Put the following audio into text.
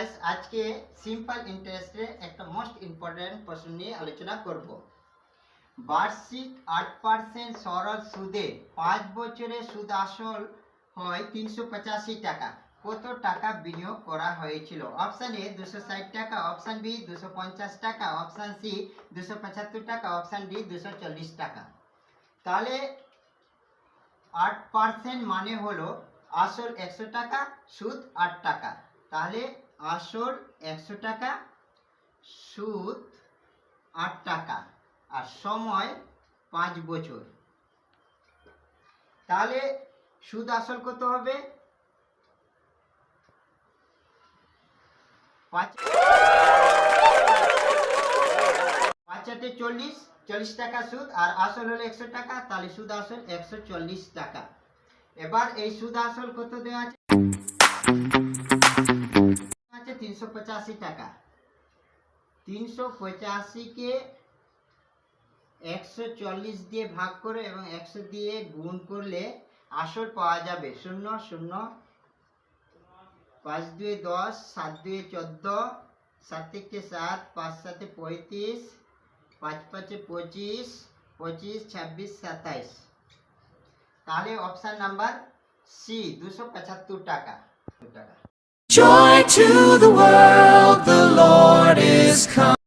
Guys, আজকে simple ইন্টারেস্টে একটা মোস্ট ইম্পর্টেন্ট প্রশ্ন নিয়ে আলোচনা করব। বার্ষিক 8% সরল সুদে 5 বছরের সুদ আসল হয় 385 টাকা। কত টাকা বিনিয়োগ করা হয়েছিল? অপশন এ 260 টাকা, অপশন বি 250 টাকা, অপশন সি 275 টাকা, অপশন ডি 240 টাকা। তাহলে 8% মানে হলো আসল 100 টাকা, সুদ 8 টাকা। তাহলে আসল 100 টাকা, সুদ 8 টাকা, আর সময় 5 বছর। তাহলে সুদ আসল কত হবে? 5 40 টাকা সুদ, আর আসল হলো 100 টাকা। তাহলে সুদ আসল 140 টাকা। এবার এই সুদ আসল কত দেওয়া আছে? 385 টাকা। 385 কে 140 দিয়ে ভাগ করে এবং 100 দিয়ে গুণ করলে আসল পাওয়া যাবে 0 0 5 2 10 7 2 14 7 থেকে 7 5 7 35 5 5 25 25 26 27। তাহলে অপশন নাম্বার সি 275 টাকা। Joy to the world, the Lord is come.